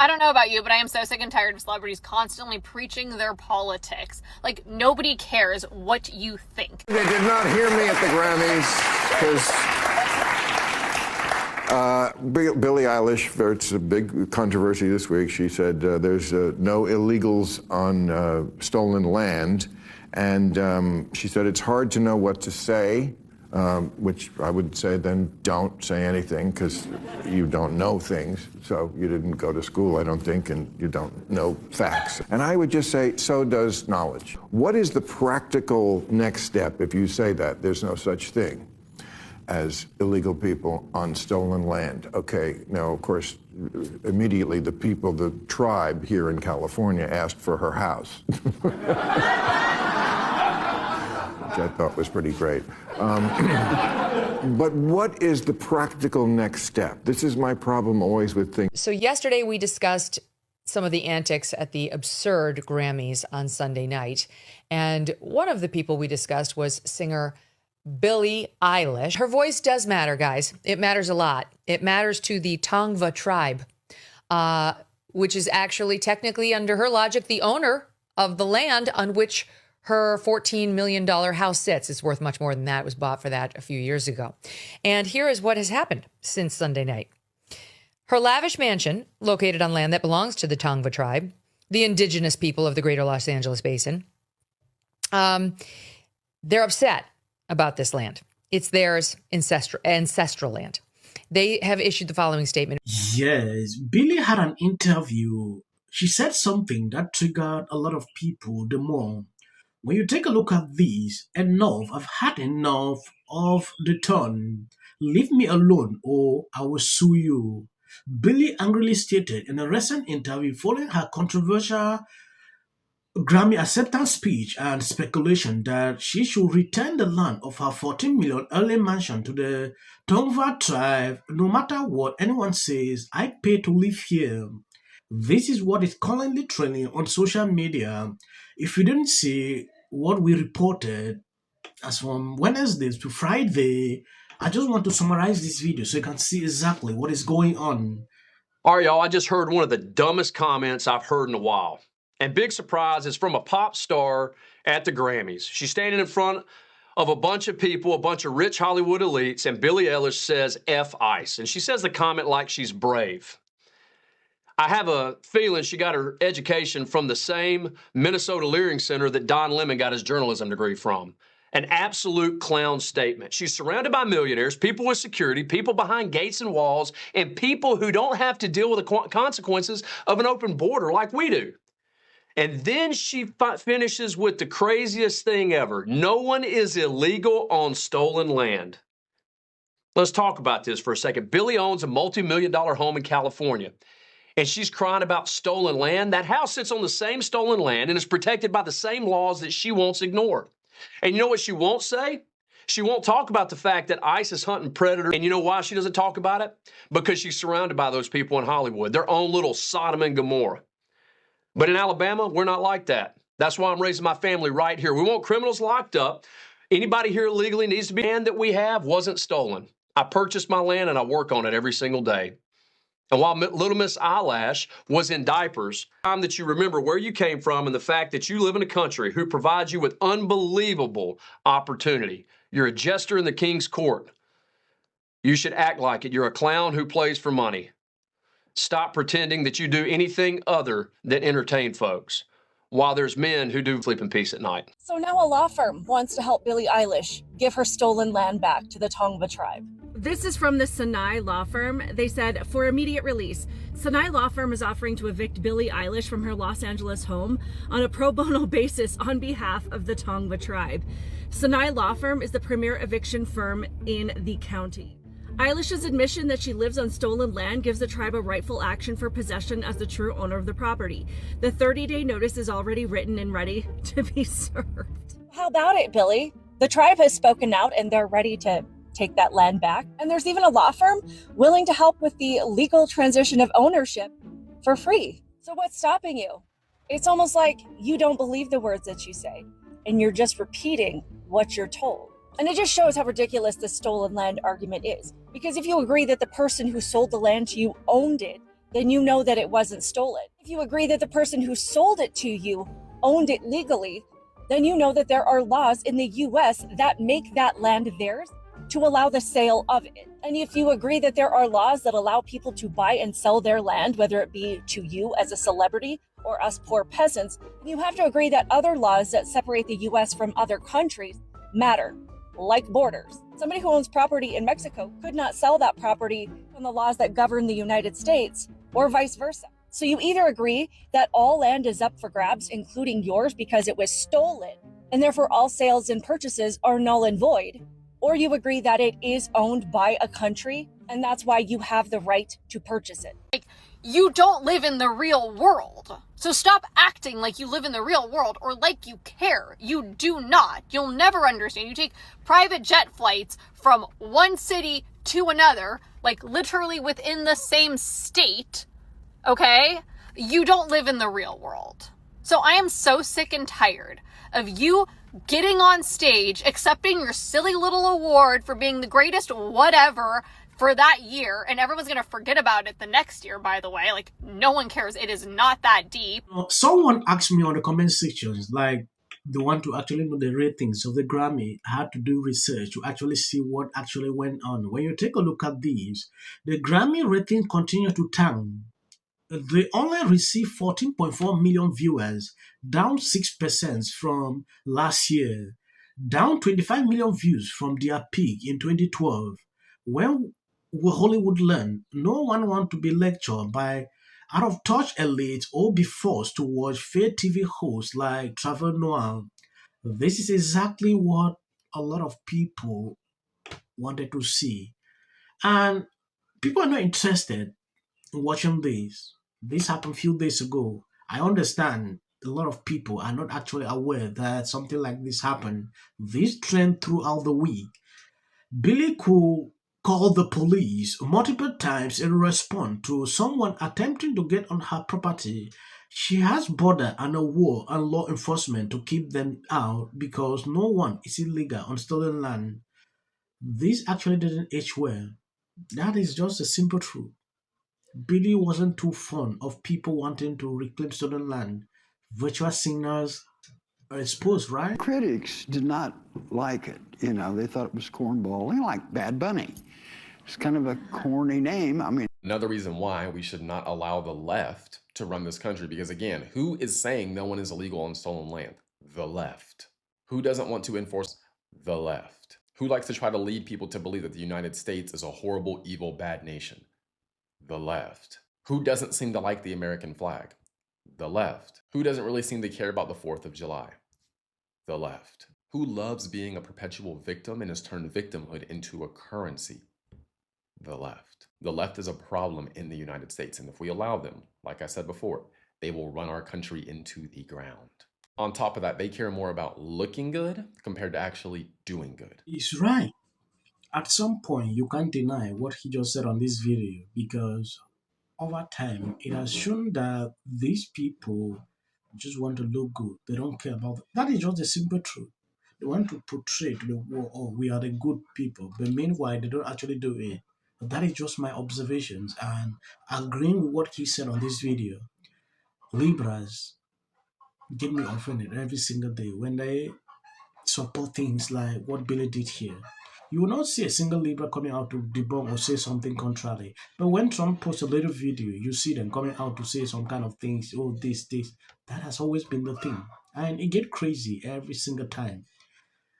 I don't know about you, but I am so sick and tired of celebrities constantly preaching their politics. Like, nobody cares what you think. They did not hear me at the Grammys because Billie Eilish, it's a big controversy this week. She said there's no illegals on stolen land. And she said it's hard to know what to say. Which I would say then don't say anything because you don't know things. So you didn't go to school, I don't think, and you don't know facts. And I would just say, so does knowledge. What is the practical next step if you say that there's no such thing as illegal people on stolen land? Okay, now, of course, immediately the people, the tribe here in California asked for her house. Which I thought was pretty great. But what is the practical next step? This is my problem always with things. So yesterday we discussed some of the antics at the absurd Grammys on Sunday night. And one of the people we discussed was singer Billie Eilish. Her voice does matter, guys. It matters a lot. It matters to the Tongva tribe, which is actually technically, under her logic, the owner of the land on which her $14 million house sits. It's worth much more than that. It was bought for that a few years ago. And here is what has happened since Sunday night. Her lavish mansion, located on land that belongs to the Tongva tribe, the indigenous people of the greater Los Angeles basin, they're upset about this land. It's theirs, ancestral land. They have issued the following statement. Yes, Billie had an interview. She said something that triggered a lot of people the more. When you take a look at these, enough, I've had enough of the tone. Leave me alone or I will sue you. Billie angrily stated in a recent interview following her controversial Grammy Acceptance speech and speculation that she should return the land of her 14 million early mansion to the Tongva tribe. No matter what anyone says, I pay to live here. This is what is currently trending on social media. If you didn't see what we reported as from Wednesday to Friday, I just want to summarize this video so you can see exactly what is going on. All right, y'all, I just heard one of the dumbest comments I've heard in a while. And big surprise, it's from a pop star at the Grammys. She's standing in front of a bunch of people, a bunch of rich Hollywood elites, and Billie Eilish says F ICE. And she says the comment like she's brave. I have a feeling she got her education from the same Minnesota Learning Center that Don Lemon got his journalism degree from. An absolute clown statement. She's surrounded by millionaires, people with security, people behind gates and walls, and people who don't have to deal with the consequences of an open border like we do. And then she finishes with the craziest thing ever. No one is illegal on stolen land. Let's talk about this for a second. Billie owns a multi-million-dollar home in California. And she's crying about stolen land. That house sits on the same stolen land and is protected by the same laws that she wants ignored. And you know what she won't say? She won't talk about the fact that ICE is hunting predators. And you know why she doesn't talk about it? Because she's surrounded by those people in Hollywood, their own little Sodom and Gomorrah. But in Alabama, we're not like that. That's why I'm raising my family right here. We want criminals locked up. Anybody here illegally needs to be. Land that we have wasn't stolen. I purchased my land and I work on it every single day. And while Little Miss Eyelash was in diapers, time that you remember where you came from and the fact that you live in a country who provides you with unbelievable opportunity. You're a jester in the king's court. You should act like it. You're a clown who plays for money. Stop pretending that you do anything other than entertain folks, while there's men who do sleep in peace at night. So now a law firm wants to help Billie Eilish give her stolen land back to the Tongva tribe. This is from the Sinai law firm. They said, for immediate release, Sinai law firm is offering to evict Billie Eilish from her Los Angeles home on a pro bono basis on behalf of the Tongva tribe. Sinai law firm is the premier eviction firm in the county. Eilish's admission that she lives on stolen land gives the tribe a rightful action for possession as the true owner of the property. The 30-day notice is already written and ready to be served. How about it, Billie? The tribe has spoken out and they're ready to take that land back. And there's even a law firm willing to help with the legal transition of ownership for free. So what's stopping you? It's almost like you don't believe the words that you say and you're just repeating what you're told. And it just shows how ridiculous this stolen land argument is. Because if you agree that the person who sold the land to you owned it, then you know that it wasn't stolen. If you agree that the person who sold it to you owned it legally, then you know that there are laws in the US that make that land theirs to allow the sale of it. And if you agree that there are laws that allow people to buy and sell their land, whether it be to you as a celebrity or us poor peasants, you have to agree that other laws that separate the US from other countries matter, like borders. Somebody who owns property in Mexico could not sell that property on the laws that govern the United States, or vice versa. So you either agree that all land is up for grabs, including yours, because it was stolen, and therefore all sales and purchases are null and void, or you agree that it is owned by a country, and that's why you have the right to purchase it. Like, you don't live in the real world. So stop acting like you live in the real world or like you care. You do not. You'll never understand. You take private jet flights from one city to another, like literally within the same state, okay? You don't live in the real world. So I am so sick and tired of you getting on stage, accepting your silly little award for being the greatest whatever for that year, and everyone's going to forget about it the next year, by the way. Like, no one cares. It is not that deep. Someone asked me on the comment sections, like, they want to actually know the ratings of the Grammy. I had to do research to actually see what actually went on. When you take a look at these, the Grammy ratings continue to tank. They only received 14.4 million viewers, down 6% from last year, down 25 million views from their peak in 2012. When Hollywood learned, no one wants to be lectured by out-of-touch elites or be forced to watch fair TV hosts like Trevor Noah. This is exactly what a lot of people wanted to see. And people are not interested in watching this. This happened a few days ago. I understand a lot of people are not actually aware that something like this happened. This trend throughout the week. Billie could call the police multiple times in response to someone attempting to get on her property. She has border and a war and law enforcement to keep them out because no one is illegal on stolen land. This actually didn't age well. That is just a simple truth. Billie wasn't too fond of people wanting to reclaim stolen land. Virtual singers are exposed, right? Critics did not like it. You know, they thought it was cornballing, like Bad Bunny. It's kind of a corny name. I mean, another reason why we should not allow the left to run this country, because again, who is saying no one is illegal on stolen land? The left. Who doesn't want to enforce? The left. Who likes to try to lead people to believe that the United States is a horrible, evil, bad nation? The left. Who doesn't seem to like the American flag? The left. Who doesn't really seem to care about the 4th of July? The left. Who loves being a perpetual victim and has turned victimhood into a currency? The left. The left is a problem in the United States, and if we allow them, like I said before, they will run our country into the ground. On top of that, they care more about looking good compared to actually doing good. He's right. At some point, you can't deny what he just said on this video, because over time, it has shown that these people just want to look good. They don't care about that. Is just the simple truth. They want to portray to the world, oh, we are the good people. But meanwhile, they don't actually do it. But that is just my observations. And agreeing with what he said on this video, Libras get me offended every single day when they support things like what Billie did here. You will not see a single Libra coming out to debunk or say something contrary. But when Trump posts a little video, you see them coming out to say some kind of things, oh, this. That has always been the thing. And it gets crazy every single time.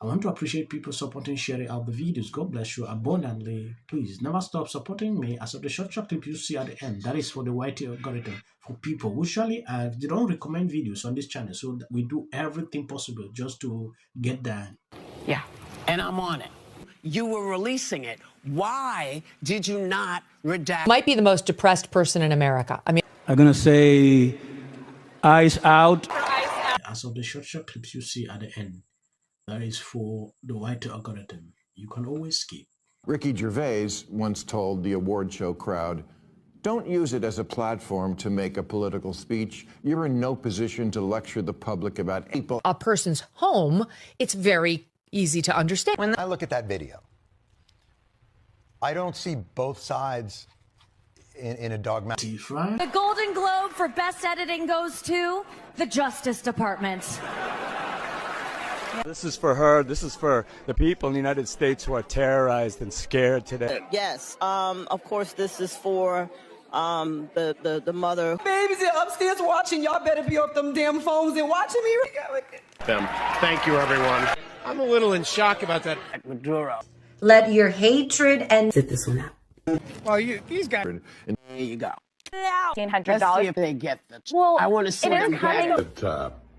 I want to appreciate people supporting, sharing out the videos. God bless you abundantly. Please never stop supporting me. As of the short clip you see at the end, that is for the YT algorithm, for people who usually they don't recommend videos on this channel. So we do everything possible just to get that. Yeah, and I'm on it. You were releasing it. Why did you not redact? Might be the most depressed person in America. I mean, I'm going to say eyes out. As of the short clips you see at the end, that is for the white algorithm. You can always skip. Ricky Gervais once told the award show crowd, "Don't use it as a platform to make a political speech. You're in no position to lecture the public about people." a person's home, it's very easy to understand. When I look at that video, I don't see both sides in a dogmatic. The Golden Globe for Best Editing goes to the Justice Department. This is for her. This is for the people in the United States who are terrorized and scared today. Yes. Of course, this is for the mother. Babies are upstairs watching. Y'all better be off them damn phones and watching me. Thank you, everyone. I'm a little in shock about that. Maduro. Let your hatred and sit this one out. Well, he's got. Here you go. $1,500. Let's see if they get the. Well, I want to see them get it.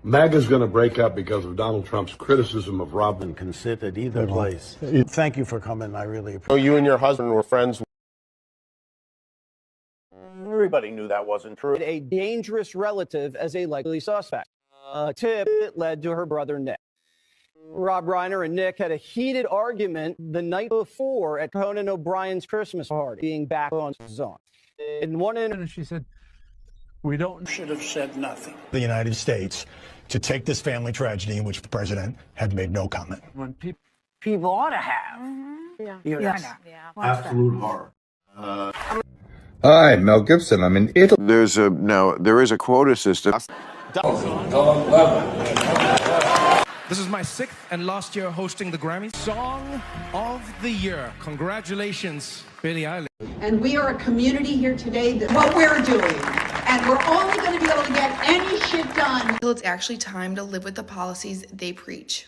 MAGA's going to break up because of Donald Trump's criticism of Robin. Can sit at either place. Thank you for coming. I really appreciate So you and your husband were friends. Everybody knew that wasn't true. A dangerous relative as a likely suspect. A tip that led to her brother Nick. Rob Reiner and Nick had a heated argument the night before at Conan O'Brien's Christmas party, being back on his own. In one instance, she said, We should have said nothing. The United States to take this family tragedy in which the president had made no comment. When people ought to have. Absolute horror. Hi, Mel Gibson. I'm in Italy. There is a quota system. This is my 6th and last year hosting the Grammy Song of the Year. Congratulations, Billie Eilish. And we are a community here today that what we're doing, and we're only going to be able to get any shit done until it's actually time to live with the policies they preach.